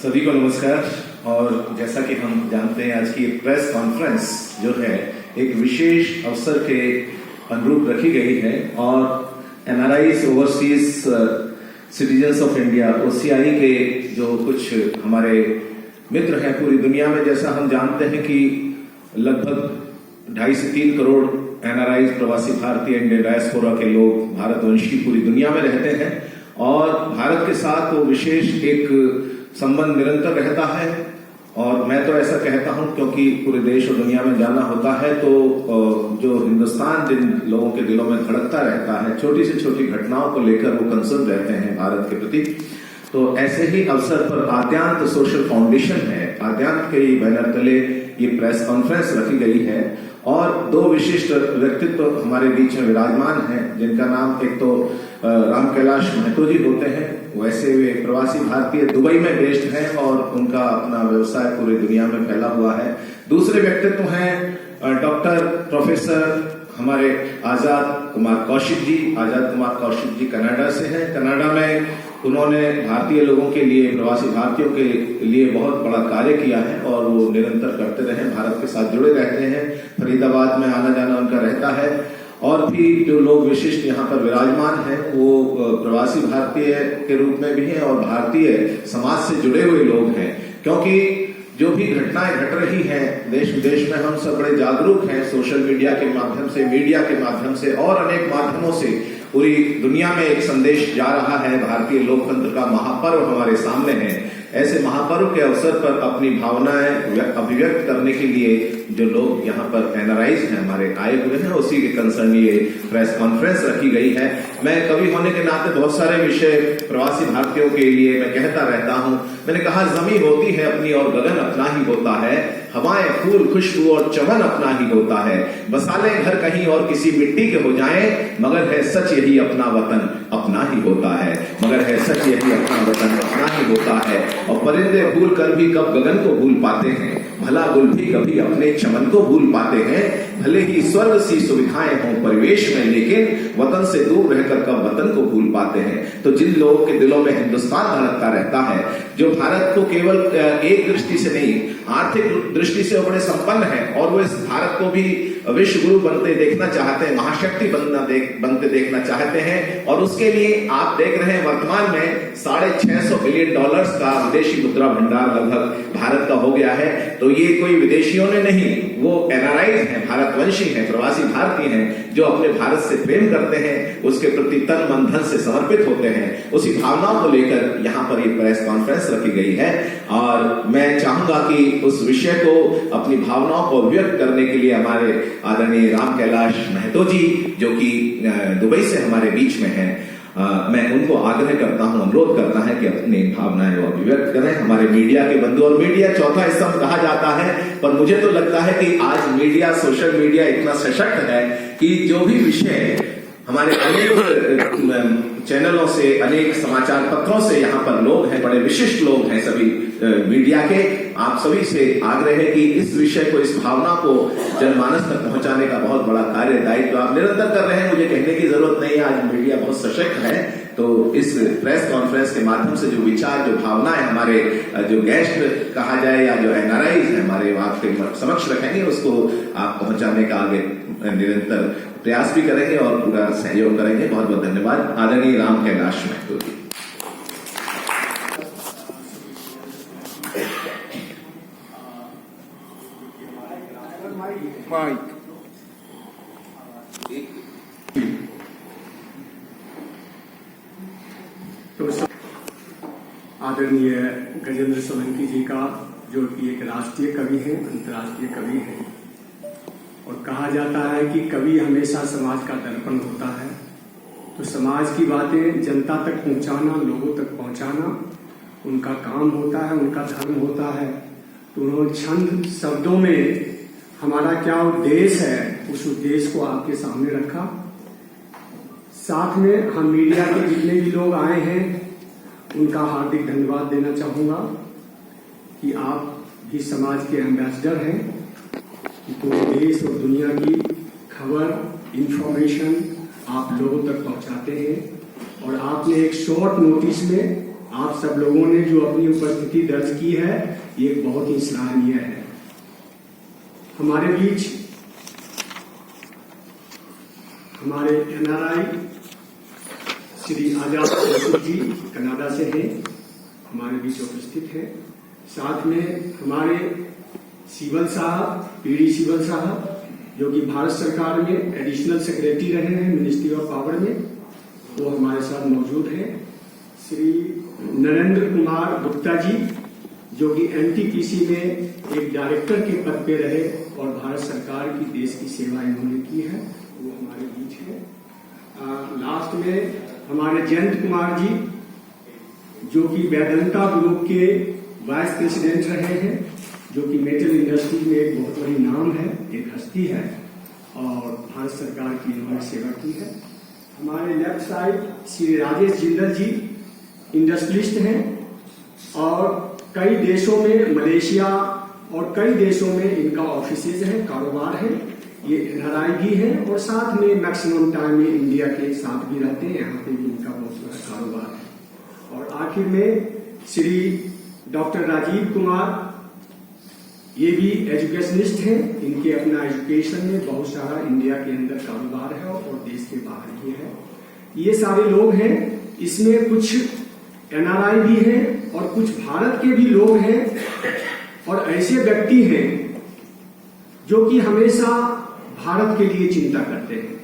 सभी को नमस्कार। और जैसा कि हम जानते हैं, आज की प्रेस कॉन्फ्रेंस जो है एक विशेष अवसर के अनुरूप रखी गई है और NRIs overseas citizens of India OCI के जो कुछ हमारे मित्र हैं पूरी दुनिया में, जैसा हम जानते हैं कि लगभग 2.5 से 3 करोड़ NRIs प्रवासी भारतीय इंडियन डायस्पोरा के लोग भारतवंशी पूरी दुनिया में रहते हैं और भारत के साथ वो विशेष एक संबंध निरंतर रहता है। और मैं तो ऐसा कहता हूं क्योंकि पूरे देश और दुनिया में जाना होता है तो जो हिंदुस्तान जिन लोगों के दिलों में धड़कता रहता है, छोटी से छोटी घटनाओं को लेकर वो कंसर्न रहते हैं भारत के प्रति। तो ऐसे ही अवसर पर आद्यांत सोशल फाउंडेशन है, आद्यांत के बैनर तले ये प्रेस कॉन्फ्रेंस रखी गई है और 2 विशिष्ट व्यक्तित्व हमारे बीच में विराजमान हैं, जिनका नाम एक तो राम कैलाश महतो जी होते हैं। वैसे वे प्रवासी भारतीय दुबई में बेस्ड हैं और उनका अपना व्यवसाय पूरी दुनिया में फैला हुआ है। दूसरे व्यक्तित्व हैं डॉक्टर प्रोफेसर हमारे आजाद कुमार कौशिक जी। आजाद कुमार कौशिक जी कनाडा से हैं। कनाडा में उन्होंने भारतीय लोगों के लिए, प्रवासी भारतीयों के लिए बहुत बड़ा कार्य किया है और वो निरंतर करते रहे, भारत के साथ जुड़े रहते हैं। फरीदाबाद में आना जाना उनका रहता है। और भी जो लोग विशिष्ट यहाँ पर विराजमान हैं वो प्रवासी भारतीय के रूप में भी हैं और भारतीय समाज से जुड़े हुए लोग हैं, क्योंकि जो भी घटनाएं घट रही हैं देश विदेश में, हम सब बड़े जागरूक हैं। सोशल मीडिया के माध्यम से, मीडिया के माध्यम से और अनेक माध्यमों से पूरी दुनिया में एक संदेश जा रहा है। भारतीय लोकतंत्र का महापर्व हमारे सामने है। ऐसे महापर्व के अवसर पर अपनी भावनाएं अभिव्यक्त करने के लिए जो लोग यहाँ पर NRIs हैं हमारे आए हुए हैं, उसी के कंसर्न ये प्रेस कॉन्फ्रेंस रखी गई है। मैं कवि होने के नाते बहुत सारे विषय प्रवासी भारतीयों के लिए मैं कहता रहता हूँ। मैंने कहा, जमीन होती है अपनी और गगन अपना ही होता है, हवाएं फूल खुशबू और चमन अपना ही होता है, बसाले घर कहीं और किसी मिट्टी के हो जाएं, मगर है सच यही अपना वतन अपना ही होता है, मगर है सच यही अपना वतन अपना ही होता है। और परिंदे भूल कर भी कब गगन को भूल पाते हैं, भला गुल भी कभी अपने चमन को भूल पाते हैं। भले ही स्वर्ग सी सुविधाएं हों परिवेश में, लेकिन वतन से दूर रहकर कब वतन को भूल पाते हैं। तो जिन लोगों के दिलों में हिंदुस्तान धड़कता रहता है, जो भारत को केवल एक दृष्टि से नहीं, आर्थिक दृष्टि से बड़े संपन्न है और वो इस भारत को भी विश्व गुरु बनते देखना चाहते हैं, महाशक्ति बनते देखना चाहते हैं। और उसके लिए आप देख रहे हैं वर्तमान में $650 बिलियन का विदेशी मुद्रा भंडार लगभग भारत का हो गया है। तो ये कोई विदेशियों ने नहीं, वो NRIs हैं, भारतवंशी हैं, प्रवासी भारतीय हैं, जो अपने भारत से प्रेम करते हैं, उसके प्रति तन मन धन से समर्पित होते हैं। उसी भावनाओं को लेकर यहाँ पर ये प्रेस कॉन्फ्रेंस रखी गई है और मैं चाहूंगा कि उस विषय को, अपनी भावनाओं को व्यक्त करने के लिए हमारे आदरणीय राम कैलाश महतो जी, जो कि दुबई से हमारे बीच में हैं, मैं उनको आग्रह करता हूं, अनुरोध करता है कि अपनी भावनाएं वो अभिव्यक्त करें। हमारे मीडिया के बंधु, और मीडिया चौथा स्तंभ कहा जाता है, पर मुझे तो लगता है कि आज मीडिया, सोशल मीडिया इतना सशक्त है कि जो भी विषय हमारे अनेक चैनलों से, अनेक समाचार पत्रों से यहाँ पर लोग हैं, बड़े विशिष्ट लोग हैं सभी मीडिया के। आप सभी से आग्रह है कि इस विषय को, इस भावना को जनमानस तक पहुंचाने का बहुत बड़ा कार्य, दायित्व आप निरंतर कर रहे हैं। मुझे कहने की जरूरत नहीं है, आज मीडिया बहुत सशक्त है। तो इस प्रेस कॉन्फ्रेंस के माध्यम से जो विचार, जो भावनाएं हमारे जो गेस्ट कहा जाए या जो NRIs है हमारे आपके समक्ष रखेंगे, उसको आप पहुंचाने का आगे निरंतर प्रयास भी करेंगे और पूरा सहयोग करेंगे। बहुत बहुत धन्यवाद। आदरणीय राम कैलाश महतो जी। आदरणीय गजेंद्र सोलंकी जी का, जो कि एक राष्ट्रीय कवि हैं, अंतर्राष्ट्रीय कवि हैं, और कहा जाता है कि कवि हमेशा समाज का दर्पण होता है। तो समाज की बातें जनता तक पहुंचाना, लोगों तक पहुंचाना उनका काम होता है, उनका धर्म होता है। तो उन्होंने छंद शब्दों में हमारा क्या उद्देश्य है, उस उद्देश्य को आपके सामने रखा। साथ में हम मीडिया के जितने भी लोग आए हैं उनका हार्दिक धन्यवाद देना चाहूंगा कि आप भी समाज के एम्बेसडर हैं, कि पूरे देश और दुनिया की खबर, इंफॉर्मेशन आप लोगों तक पहुंचाते हैं। और आपने एक शॉर्ट नोटिस में आप सब लोगों ने जो अपनी उपस्थिति दर्ज की है ये बहुत ही सराहनीय है। हमारे बीच हमारे NRI श्री आजाद जी कनाडा से हैं, हमारे बीच उपस्थित हैं। साथ में हमारे सिवल साहब, पीडी सिवल साहब, जो कि भारत सरकार में एडिशनल सेक्रेटरी रहे हैं मिनिस्ट्री ऑफ पावर में, वो हमारे साथ मौजूद हैं। श्री नरेंद्र कुमार गुप्ता जी, जो कि NTPC में एक डायरेक्टर के पद पे रहे और भारत सरकार की देश की सेवा इन्होंने की है, वो हमारे बीच है। लास्ट में हमारे जयंत कुमार जी, जो कि वेदांता ग्रुप के वाइस प्रेसिडेंट रहे हैं, जो कि मेटल इंडस्ट्री में एक बहुत बड़ी नाम है, एक हस्ती है और भारत सरकार की इन्होंने सेवा की है। हमारे लेफ्ट साइड श्री राजेश जिंदल जी इंडस्ट्रियलिस्ट हैं और कई देशों में, मलेशिया और कई देशों में इनका ऑफिसेज है, कारोबार है। ये NRI भी है और साथ में मैक्सिमम टाइम में इंडिया के साथ भी रहते हैं, यहाँ पे भी इनका बहुत बड़ा कारोबार है। और आखिर में श्री डॉक्टर राजीव कुमार, ये भी एजुकेशनिस्ट हैं, इनके अपना एजुकेशन में बहुत सारा इंडिया के अंदर कारोबार है और देश के बाहर भी है। ये सारे लोग हैं, इसमें कुछ NRI भी हैं और कुछ भारत के भी लोग हैं और ऐसे व्यक्ति हैं जो कि हमेशा भारत के लिए चिंता करते हैं।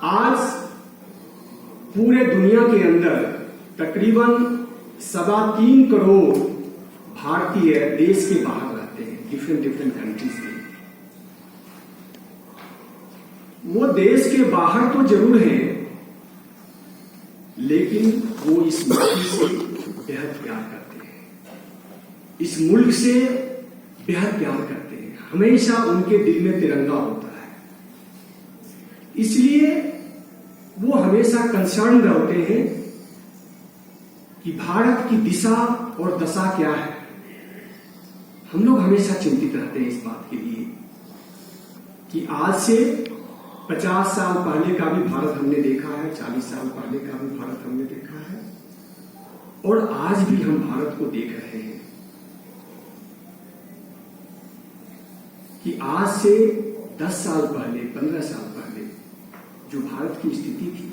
आज पूरे दुनिया के अंदर तकरीबन 3.25 करोड़ भारतीय देश के बाहर रहते हैं, डिफरेंट कंट्रीज में। वो देश के बाहर तो जरूर हैं, लेकिन वो इस मुल्क से बेहद प्यार करते हैं, इस मुल्क से बेहद प्यार करते हैं, हमेशा उनके दिल में तिरंगा होता है। इसलिए वो हमेशा कंसर्न रहते हैं कि भारत की दिशा और दशा क्या है। हम लोग हमेशा चिंतित रहते हैं इस बात के लिए कि आज से 50 साल पहले का भी भारत हमने देखा है, 40 साल पहले का भी भारत हमने देखा है और आज भी हम भारत को देख रहे हैं कि आज से 10 साल पहले, 15 साल पहले जो भारत की स्थिति थी,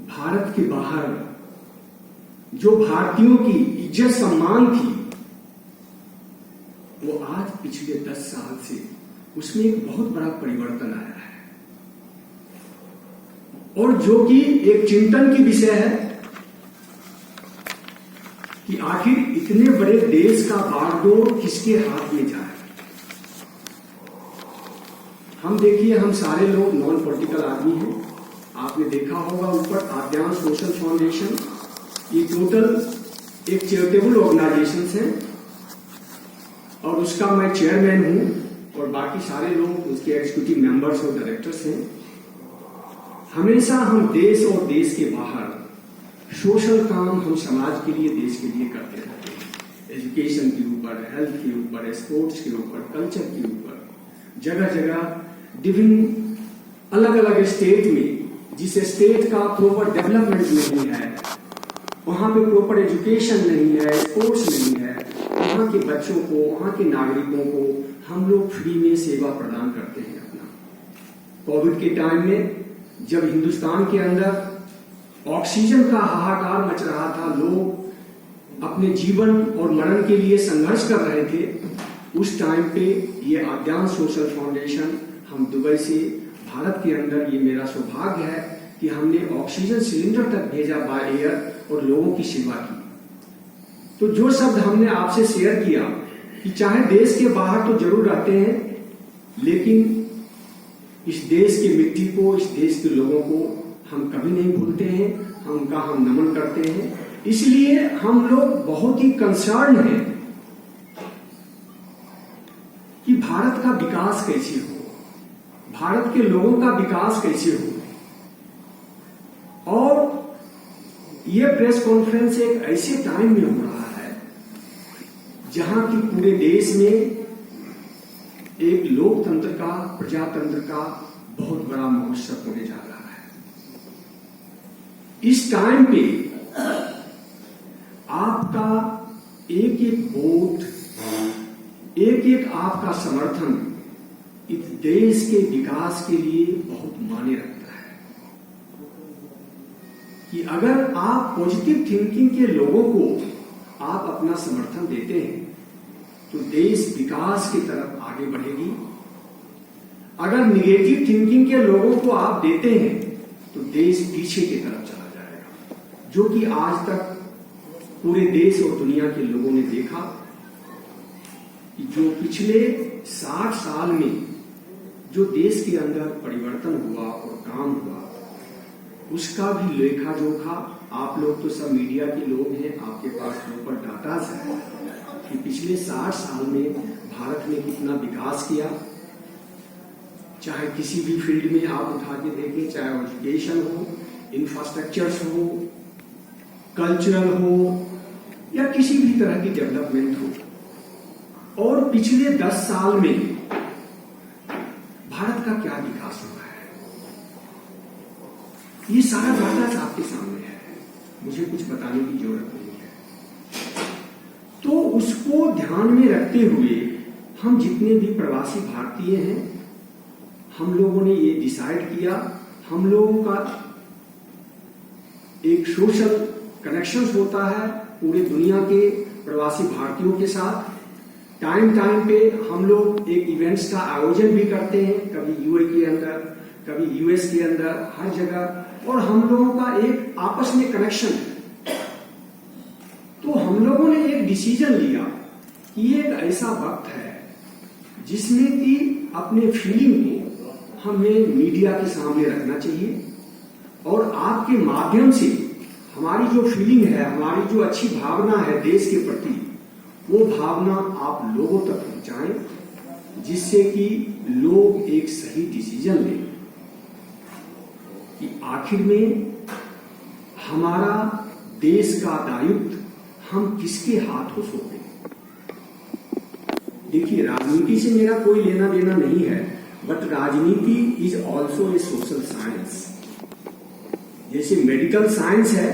भारत के बाहर जो भारतीयों की इज्जत सम्मान थी, वो आज पिछले 10 साल से उसमें एक बहुत बड़ा परिवर्तन आया है। और जो कि एक चिंतन की विषय है कि आखिर इतने बड़े देश का बागडोर किसके हाथ में जाए। हम देखिए, हम सारे लोग नॉन पॉलिटिकल आदमी हैं। आपने देखा होगा ऊपर आद्यांश सोशल फाउंडेशन, ये टोटल एक चैरिटेबल ऑर्गेनाइजेशन है और उसका मैं चेयरमैन हूं और बाकी सारे लोग उसके एग्जीक्यूटिव मेंबर्स और डायरेक्टर्स हैं। हमेशा हम देश और देश के बाहर सोशल काम हम समाज के लिए, देश के लिए करते रहते हैं। एजुकेशन के ऊपर, हेल्थ के ऊपर, स्पोर्ट्स के ऊपर, कल्चर के ऊपर, जगह जगह विभिन्न अलग अलग स्टेट में, जिस स्टेट का प्रॉपर डेवलपमेंट नहीं है, वहां पे प्रॉपर एजुकेशन नहीं है, स्पोर्ट्स नहीं है, वहां के बच्चों को, वहां के नागरिकों को हम लोग फ्री में सेवा प्रदान करते हैं। अपना कोविड के टाइम में जब हिंदुस्तान के अंदर ऑक्सीजन का हाहाकार मच रहा था, लोग अपने जीवन और मरण के लिए संघर्ष कर रहे थे, उस टाइम पे ये आद्यांश सोशल फाउंडेशन, हम दुबई से भारत के अंदर, ये मेरा सौभाग्य है कि हमने ऑक्सीजन सिलेंडर तक भेजा बाय एयर और लोगों की सेवा की। तो जो शब्द हमने आपसे शेयर किया कि चाहे देश के बाहर तो जरूर रहते हैं, लेकिन इस देश की मिट्टी को, इस देश के लोगों को हम कभी नहीं भूलते हैं, उनका हम नमन करते हैं। इसलिए हम लोग बहुत ही कंसर्न हैं कि भारत का विकास कैसे हो, भारत के लोगों का विकास कैसे हो। और ये प्रेस कॉन्फ्रेंस एक ऐसे टाइम में हो रहा है जहां की पूरे देश में एक लोकतंत्र का, प्रजातंत्र का बहुत बड़ा महोत्सव होने जा रहा है। इस टाइम पे आपका एक एक वोट, एक एक आपका समर्थन इस देश के विकास के लिए बहुत मायने रखता है। कि अगर आप पॉजिटिव थिंकिंग के लोगों को आप अपना समर्थन देते हैं तो देश विकास की तरफ आगे बढ़ेगी। अगर निगेटिव थिंकिंग के लोगों को आप देते हैं तो देश पीछे की तरफ चला जाएगा, जो कि आज तक पूरे देश और दुनिया के लोगों ने देखा कि जो पिछले 60 साल में जो देश के अंदर परिवर्तन हुआ और काम हुआ, उसका भी लेखा जोखा आप लोग तो सब मीडिया के लोग हैं, आपके पास प्रॉपर डाटा है कि पिछले 60 साल में भारत ने कितना विकास किया। चाहे किसी भी फील्ड में आप उठा के देखें, चाहे एजुकेशन हो, इंफ्रास्ट्रक्चर्स हो, कल्चरल हो या किसी भी तरह की डेवलपमेंट हो। और पिछले 10 साल में भारत का क्या विकास हुआ है, ये सारा डाटा आपके सामने है, मुझे कुछ बताने की जरूरत नहीं है। तो उसको ध्यान में रखते हुए हम जितने भी प्रवासी भारतीय हैं, हम लोगों ने ये डिसाइड किया, हम लोगों का एक सोशल कनेक्शंस होता है पूरे दुनिया के प्रवासी भारतीयों के साथ। टाइम टाइम पे हम लोग एक इवेंट्स का आयोजन भी करते हैं, कभी यूए के अंदर, कभी यूएस के अंदर, हर जगह। और हम लोगों का एक आपस में कनेक्शन है। तो हम लोगों ने एक डिसीजन लिया कि ये एक ऐसा वक्त है जिसमें कि अपने फीलिंग को हमें मीडिया के सामने रखना चाहिए और आपके माध्यम से हमारी जो फीलिंग है, हमारी जो अच्छी भावना है देश के प्रति, वो भावना आप लोगों तक पहुंचाएं, जिससे कि लोग एक सही डिसीजन लें कि आखिर में हमारा देश का दायित्व हम किसके हाथों सौंपें। देखिए, राजनीति से मेरा कोई लेना देना नहीं है, बट राजनीति is also a social science. जैसे मेडिकल साइंस है,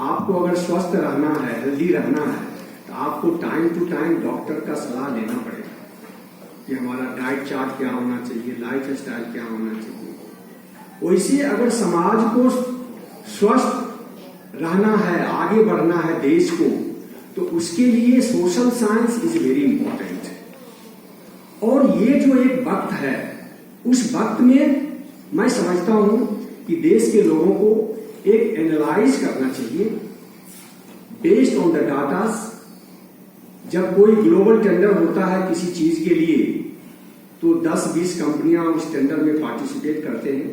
आपको अगर स्वस्थ रहना है, हेल्दी रहना है, तो आपको टाइम टू टाइम डॉक्टर का सलाह लेना पड़ेगा कि हमारा डाइट चार्ट क्या होना चाहिए, लाइफ स्टाइल क्या होना चाहिए। वैसे अगर समाज को स्वस्थ रहना है, आगे बढ़ना है देश को, तो उसके लिए social science is very important. और ये जो एक वक्त है, उस वक्त में मैं समझता हूं कि देश के लोगों को एक एनालाइज करना चाहिए बेस्ड ऑन द डाटास। जब कोई ग्लोबल टेंडर होता है किसी चीज के लिए, तो 10-20 कंपनियां उस टेंडर में पार्टिसिपेट करते हैं।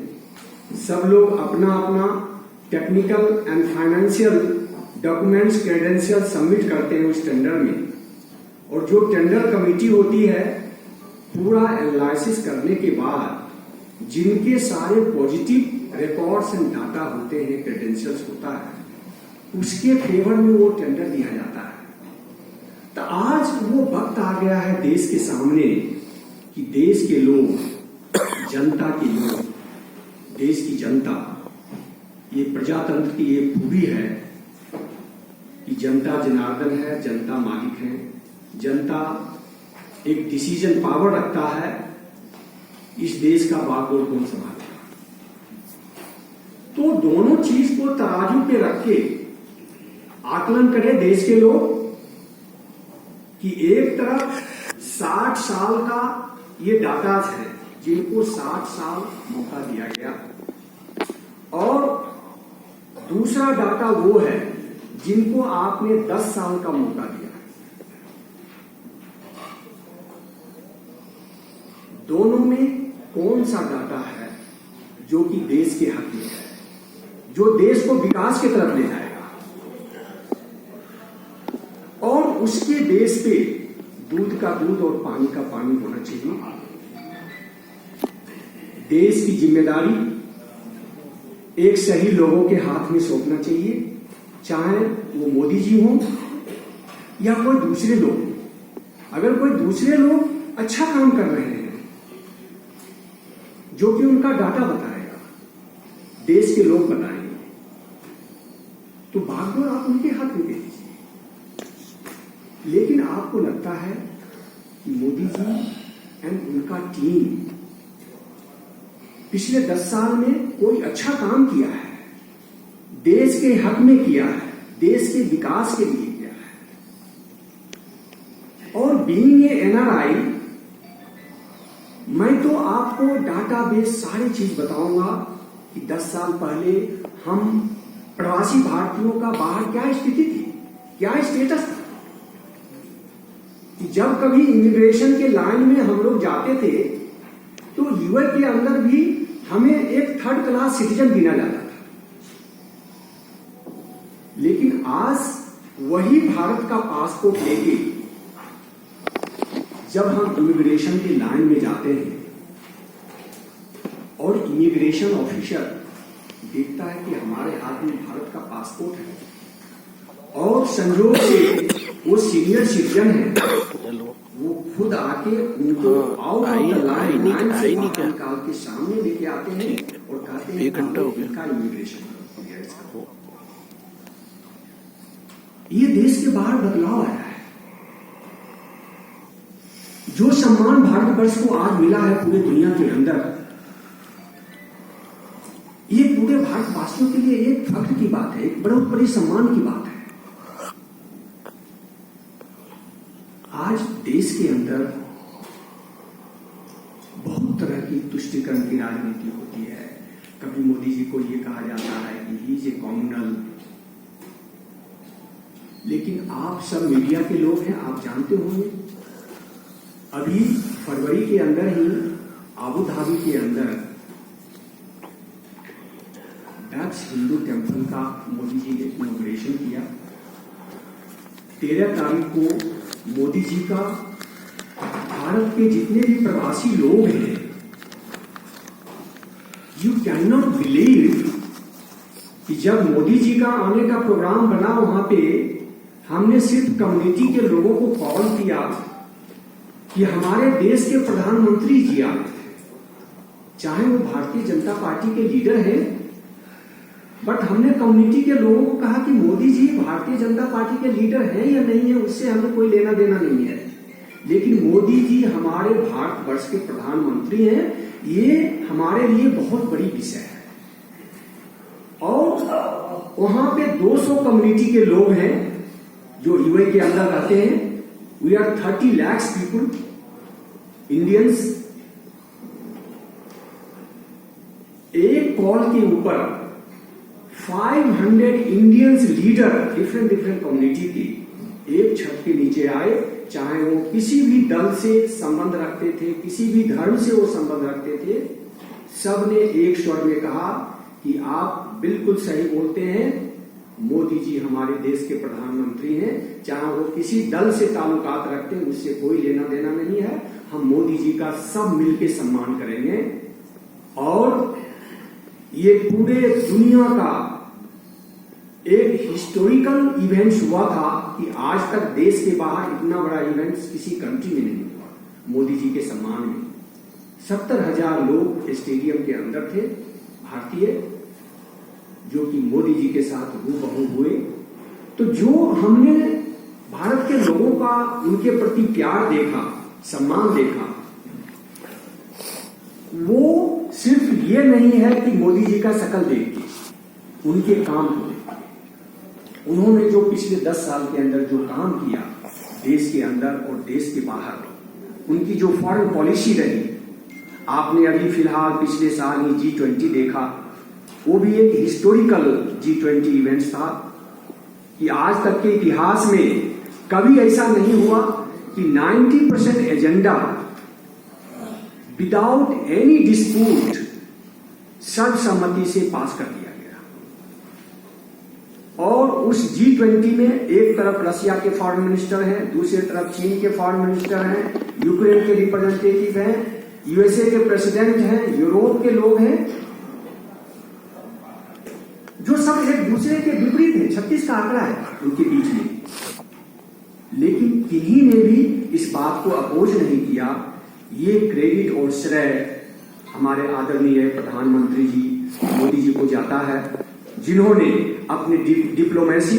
सब लोग अपना अपना technical and financial documents, credential submit करते हैं उस टेंडर में। और जो टेंडर कमेटी होती है, पूरा एनालिसिस करने के बाद जिनके सारे पॉजिटिव रिकॉर्ड्स एंड डाटा होते हैं, क्रेडेंशियल्स होता है, उसके फेवर में वो टेंडर दिया जाता है। तो आज वो वक्त आ गया है देश के सामने कि देश के लोग, जनता के लोग, देश की जनता, ये प्रजातंत्र की ये खूबी है कि जनता जनार्दन है, जनता मालिक है, जनता एक डिसीजन पावर रखता है। इस देश का बागडोर कौन संभालेगा? तो दोनों चीज को तराजू पे रख के आकलन करें देश के लोग कि एक तरफ 60 साल का ये डाटा है जिनको 60 साल मौका दिया गया, और दूसरा डाटा वो है जिनको आपने 10 साल का मौका दिया। दोनों में कौन सा डाटा है जो कि देश के हक में है, जो देश को विकास की तरफ ले जाएगा, और उसके बेस पे दूध का दूध और पानी का पानी होना चाहिए। देश की जिम्मेदारी एक सही लोगों के हाथ में सौंपना चाहिए, चाहे वो मोदी जी हों या कोई दूसरे लोग। अगर कोई दूसरे लोग अच्छा काम कर रहे हैं जो कि उनका डाटा बताएगा, देश के लोग बताएंगे, तो आप उनके हाथ में दे दीजिए। लेकिन आपको लगता है कि मोदी जी एंड उनका टीम पिछले 10 साल में कोई अच्छा काम किया है, देश के हक में किया है, देश के विकास के लिए किया है। और बीइंग ए एनआरआई, मैं तो आपको डाटाबेस सारी चीज बताऊंगा कि 10 साल पहले हम प्रवासी भारतीयों का बाहर क्या स्थिति थी, क्या स्टेटस था। कि जब कभी इमिग्रेशन के लाइन में हम लोग जाते थे तो यूएस के अंदर भी हमें एक 3rd क्लास सिटीजन गिना जाता था। लेकिन आज वही भारत का पासपोर्ट लेके जब हम इमिग्रेशन की लाइन में जाते हैं और इमिग्रेशन ऑफिसर देखता है कि हमारे हाथ में भारत का पासपोर्ट है और संयोग से वो सीनियर सिटीजन है, वो खुद आके उनको आउट ऑफ द लाइन से बाहर निकाल के सामने लेके आते हैं और कहते हैं 1 घंटा हो गया इनका इमिग्रेशन। ये देश के बाहर बदलाव आया है। जो सम्मान भारतवर्ष को आज मिला है पूरे दुनिया के अंदर, ये पूरे भारतवासियों के लिए एक फख्र की बात है, एक बहुत बड़ी सम्मान की बात है। आज देश के अंदर बहुत तरह की तुष्टीकरण की राजनीति होती है। कभी मोदी जी को ये कहा जाता है कि ही इज ए कॉम्युनल, लेकिन आप सब मीडिया के लोग हैं, आप जानते होंगे अभी फरवरी के अंदर ही आबू धाबी के अंदर डच हिंदू टेम्पल का मोदी जी ने इनॉग्रेशन किया। 13 तारीख को मोदी जी का भारत के जितने भी प्रवासी लोग हैं, यू कैन नॉट बिलीव कि जब मोदी जी का आने का प्रोग्राम बना वहां पे हमने सिर्फ कम्युनिटी के लोगों को कॉल किया कि हमारे देश के प्रधानमंत्री जी आए, चाहे वो भारतीय जनता पार्टी के लीडर हैं, बट हमने कम्युनिटी के लोगों को कहा कि मोदी जी भारतीय जनता पार्टी के लीडर हैं या नहीं है उससे हमें कोई लेना देना नहीं है, लेकिन मोदी जी हमारे भारतवर्ष के प्रधानमंत्री हैं, ये हमारे लिए बहुत बड़ी विषय है। और वहां पे 200 कम्युनिटी के लोग हैं जो यूए के अंदर रहते हैं। We are 30 lakhs people Indians. एक कॉल के ऊपर 500 इंडियंस लीडर डिफरेंट कम्युनिटी की एक छत के नीचे आए, चाहे वो किसी भी दल से संबंध रखते थे, किसी भी धर्म से वो संबंध रखते थे, सब ने एक स्वर में कहा कि आप बिल्कुल सही बोलते हैं, मोदी जी हमारे देश के प्रधानमंत्री हैं, चाहे वो किसी दल से ताल्लुकात रखते हैं, उससे कोई लेना देना नहीं है, हम मोदी जी का सब मिलके सम्मान करेंगे। और ये पूरे दुनिया का एक हिस्टोरिकल इवेंट्स हुआ था कि आज तक देश के बाहर इतना बड़ा इवेंट्स किसी कंट्री में नहीं हुआ मोदी जी के सम्मान में। 70,000 लोग स्टेडियम के अंदर थे भारतीय, जो कि मोदी जी के साथ रूबरू हुए। तो जो हमने भारत के लोगों का उनके प्रति प्यार देखा, सम्मान देखा, वो सिर्फ ये नहीं है कि मोदी जी का शकल देख के, उनके काम को देख के, उन्होंने जो पिछले 10 साल के अंदर जो काम किया देश के अंदर और देश के बाहर, उनकी जो फॉरेन पॉलिसी रही, आपने अभी फिलहाल पिछले साल ही G20 देखा, वो भी एक हिस्टोरिकल G20 इवेंट्स था कि आज तक के इतिहास में कभी ऐसा नहीं हुआ कि 90% एजेंडा विदाउट एनी डिस्प्यूट सर्वसम्मति से पास कर दिया गया। और उस G20 में एक तरफ रशिया के फॉरेन मिनिस्टर हैं, दूसरी तरफ चीन के फॉरेन मिनिस्टर हैं, यूक्रेन के रिप्रेजेंटेटिव हैं, यूएसए के प्रेसिडेंट हैं, यूरोप के लोग हैं, जो सब एक दूसरे के विपरीत हैं। 36 का आंकड़ा है उनके बीच में, लेकिन किन्हीं ने भी इस बात को अपोज नहीं किया। ये क्रेडिट और श्रेय हमारे आदरणीय प्रधानमंत्री जी मोदी जी को जाता है, जिन्होंने अपनी डिप्लोमेसी,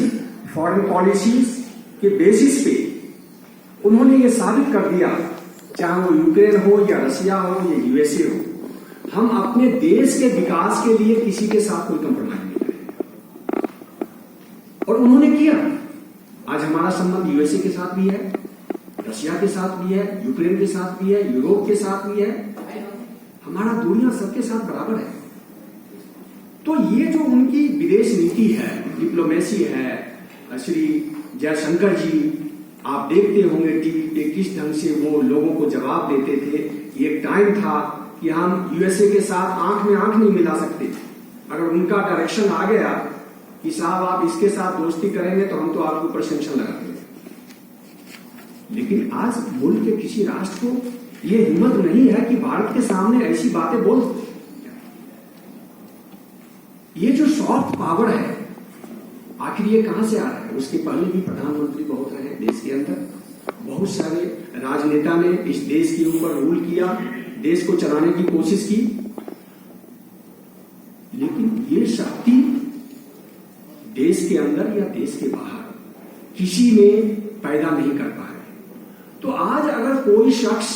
फॉरेन पॉलिसीज के बेसिस पे उन्होंने ये साबित कर दिया, चाहे वो यूक्रेन हो या रसिया हो या यूएसए हो, हम अपने देश के विकास के लिए किसी के साथ कोई कंप्रोमाइज नहीं करेंगे। और उन्होंने किया। आज हमारा संबंध यूएसए के साथ भी है, रशिया के साथ भी है, यूक्रेन के साथ भी है, यूरोप के साथ भी है, हमारा दुनिया सबके साथ बराबर है। तो ये जो उनकी विदेश नीति है, डिप्लोमेसी है, श्री जयशंकर जी आप देखते होंगे टीवी पे किस ढंग से वो लोगों को जवाब देते थे। एक टाइम था कि हम यूएसए के साथ आंख में आंख नहीं मिला सकते। अगर उनका डायरेक्शन आ गया कि साहब आप इसके साथ दोस्ती करेंगे तो हम तो आपके ऊपर सैंक्शन लगा देंगे। लेकिन आज मुल्क के किसी राष्ट्र को ये हिम्मत नहीं है कि भारत के सामने ऐसी बातें बोल। ये जो सॉफ्ट पावर है आखिर ये कहां से आ रहा है? उसके पहले भी प्रधानमंत्री बहुत रहे देश के अंदर, बहुत सारे राजनेता ने इस देश के ऊपर रूल किया, देश को चलाने की कोशिश की, लेकिन ये शक्ति देश के अंदर या देश के बाहर किसी में पैदा नहीं कर पाए। तो आज अगर कोई शख्स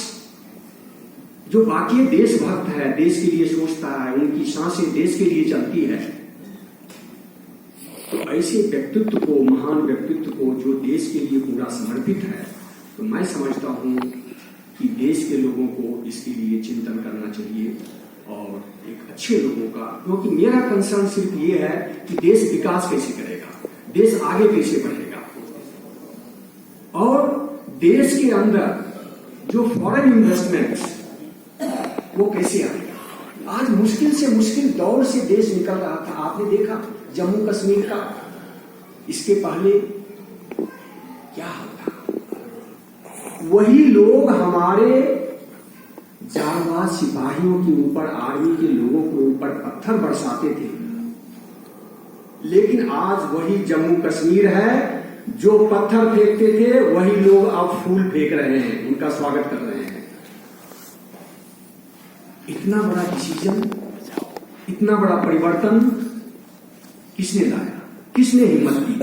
जो बाकी देशभक्त है, देश के लिए सोचता है, उनकी सांसें देश के लिए चलती है, तो ऐसे व्यक्तित्व को, महान व्यक्तित्व को जो देश के लिए पूरा समर्पित है, तो मैं समझता हूं कि देश के लोगों को इसके लिए चिंतन करना चाहिए और एक अच्छे लोगों का, क्योंकि मेरा कंसर्न सिर्फ ये है कि देश विकास कैसे करेगा, देश आगे कैसे बढ़ेगा और देश के अंदर जो फॉरेन इन्वेस्टमेंट्स वो कैसे आएगा। आज मुश्किल से मुश्किल दौर से देश निकल रहा था, आपने देखा जम्मू कश्मीर का, इसके पहले क्या होता, वही लोग हमारे जांबाज सिपाहियों के ऊपर, आर्मी के लोगों के ऊपर पत्थर बरसाते थे, लेकिन आज वही जम्मू कश्मीर है जो पत्थर फेंकते थे, वही लोग अब फूल फेंक रहे हैं, उनका स्वागत कर रहे हैं। इतना बड़ा डिसीजन, इतना बड़ा परिवर्तन किसने लाया, किसने हिम्मत की?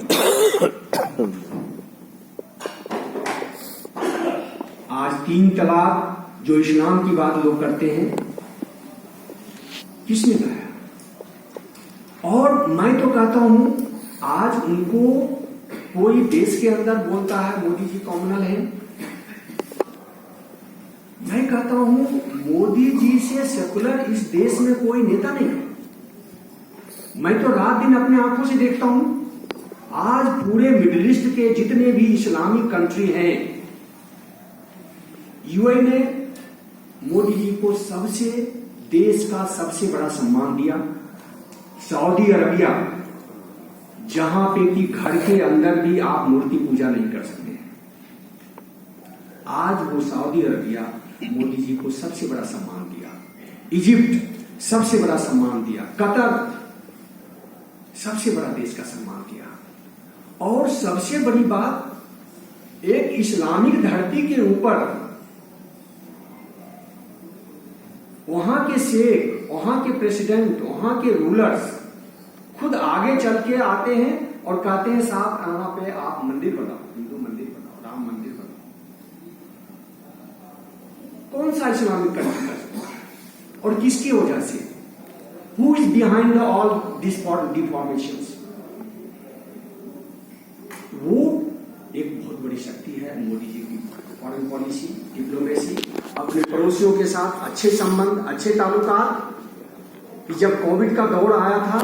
आज 3 तलाक जो इस्लाम की बात लोग करते हैं, किसने लाया? और मैं तो कहता हूं आज उनको कोई देश के अंदर बोलता है मोदी जी कॉमनल है, मैं कहता हूं मोदी जी से सेकुलर इस देश में कोई नेता नहीं है। मैं तो रात दिन अपने आंखों से देखता हूं, आज पूरे मिडिल ईस्ट के जितने भी इस्लामिक कंट्री हैं, यूएई ने मोदी जी को सबसे देश का सबसे बड़ा सम्मान दिया। सऊदी अरबिया, जहां पे कि घर के अंदर भी आप मूर्ति पूजा नहीं कर सकते, आज वो सऊदी अरबिया मोदी जी को सबसे बड़ा सम्मान दिया। इजिप्ट सबसे बड़ा सम्मान दिया। कतर सबसे बड़ा देश का सम्मान दिया। और सबसे बड़ी बात, एक इस्लामिक धरती के ऊपर वहां के शेख, वहां के प्रेसिडेंट, वहां के रूलर्स खुद आगे चल के आते हैं और कहते हैं साहब वहां पे आप मंदिर बनाओ, हिंदू मंदिर बनाओ, राम मंदिर बनाओ। कौन सा इस्लामिक कंट्री कर सकता है और किसकी वजह से? Who is behind all this deformations? वो एक बहुत बड़ी शक्ति है मोदी जी की फॉरेन पॉलिसी, डिप्लोमेसी, अपने पड़ोसियों के साथ अच्छे संबंध, अच्छे ताल्लुकात। जब कोविड का दौर आया था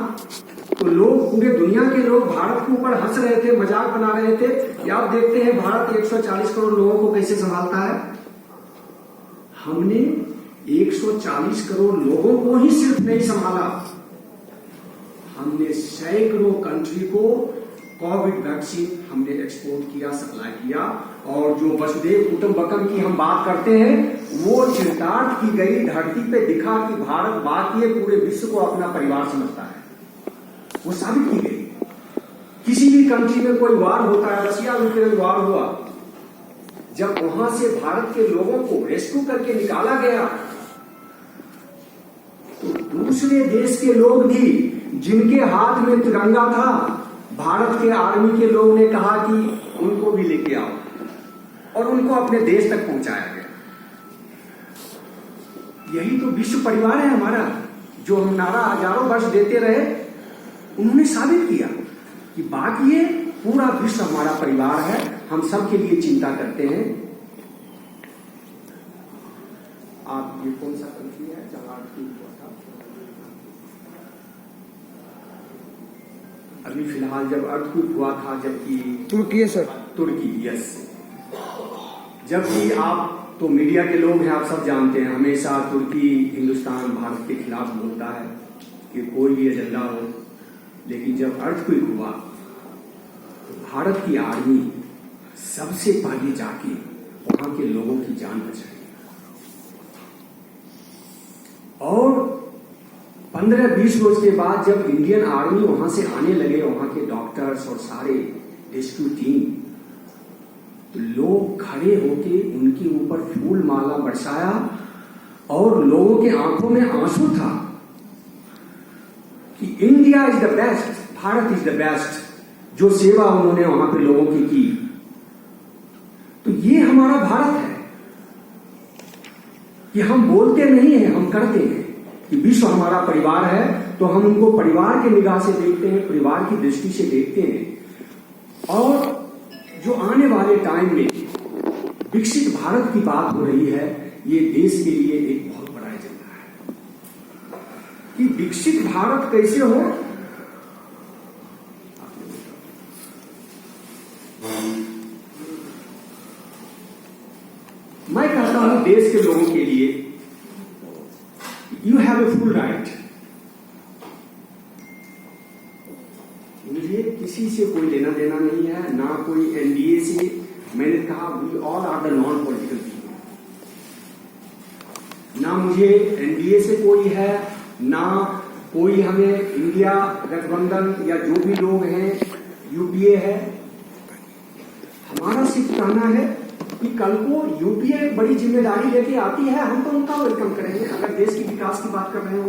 तो लोग, पूरे दुनिया के लोग भारत के ऊपर हंस रहे थे, मजाक बना रहे थे कि आप देखते हैं भारत 140 करोड़ लोगों को कैसे संभालता है। हमने 140 करोड़ लोगों को ही सिर्फ नहीं संभाला, हमने सैकड़ों कंट्री को कोविड वैक्सीन हमने एक्सपोर्ट किया, सप्लाई किया। और जो वसुदेव कुटुंबकम की हम बात करते हैं, वो चिरतार्थ की गई धरती पे दिखा कि भारत बाकी पूरे विश्व को अपना परिवार समझता है, वो साबित की गई। किसी भी कंट्री में कोई वार होता है, रशिया यूक्रेन वार हुआ, जब वहां से भारत के लोगों को रेस्क्यू करके निकाला गया तो दूसरे देश के लोग भी जिनके हाथ में तिरंगा था, भारत के आर्मी के लोग ने कहा कि उनको भी लेके आओ और उनको अपने देश तक पहुंचाया गया। यही तो विश्व परिवार है हमारा, जो हम नारा हजारों वर्ष देते रहे। उन्होंने साबित किया कि बाकी ये पूरा विश्व हमारा परिवार है, हम सबके लिए चिंता करते हैं। आप ये कौन सा कंट्री है जहां अभी फिलहाल जब अर्थक्वेक हुआ था, जबकि तुर्की है सर, तुर्की, यस। जबकि आप तो मीडिया के लोग हैं, आप सब जानते हैं, हमेशा तुर्की हिंदुस्तान भारत के खिलाफ बोलता है कि कोई भी एजेंडा हो। लेकिन जब अर्थक्वेक हुआ तो भारत की आर्मी सबसे पहले जाके वहां के लोगों की जान बचाई और 15-20 रोज के बाद जब इंडियन आर्मी वहां से आने लगे, वहां के डॉक्टर्स और सारे रेस्क्यू टीम, तो लोग खड़े होके उनके ऊपर फूल माला बरसाया और लोगों के आंखों में आंसू था कि India is the best, Bharat is the best. जो सेवा उन्होंने वहां पे लोगों की तो ये हमारा भारत है कि हम बोलते नहीं हैं, हम करते हैं कि विश्व हमारा परिवार है, तो हम उनको परिवार के निगाह से देखते हैं, परिवार की दृष्टि से देखते हैं। और जो आने वाले टाइम में विकसित भारत की बात हो रही है, ये देश के लिए एक बहुत बड़ा एजेंडा है कि विकसित भारत कैसे हो। मैं कहता हूं देश के लोगों के लिए, you have a full right. मुझे किसी से कोई लेना देना नहीं है, ना कोई एनडीए से। मैंने कहा we all are the non political people. ना मुझे एनडीए से कोई है, ना कोई हमें इंडिया गठबंधन या जो भी लोग हैं यूपीए है। हमारा सिर्फ कहना है कि कल को यूपीए बड़ी जिम्मेदारी लेके आती है, हम तो उनका वेलकम करेंगे अगर देश की विकास की बात कर रहे हो।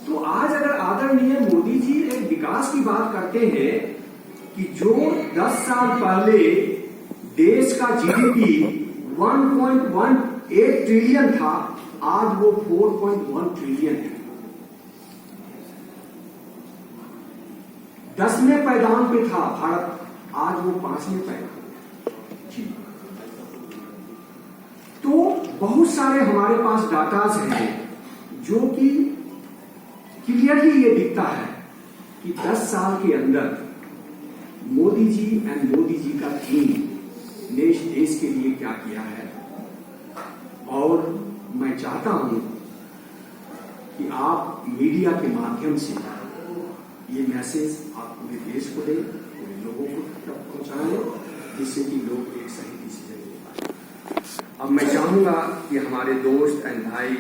तो आज अगर आदरणीय मोदी जी एक विकास की बात करते हैं कि जो 10 साल पहले देश का जीडीपी 1.18 ट्रिलियन था, आज वो 4.1 ट्रिलियन है। 10वें पायदान पे था भारत, आज वो 5वें पायदान। तो बहुत सारे हमारे पास डाटाज हैं जो कि क्लियरली ये दिखता है कि 10 साल के अंदर मोदी जी एंड मोदी जी का टीम ने इस देश के लिए क्या किया है। और मैं चाहता हूं कि आप मीडिया के माध्यम से ये मैसेज आप पूरे देश को दें, पूरे लोगों को तक पहुंचाएं, जिससे कि लोग एक सही डिसीजन ले पाए। अब मैं चाहूंगा कि हमारे दोस्त एंड भाई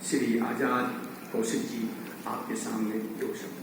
श्री आजाद कौशिक जी आपके सामने दो शब्द।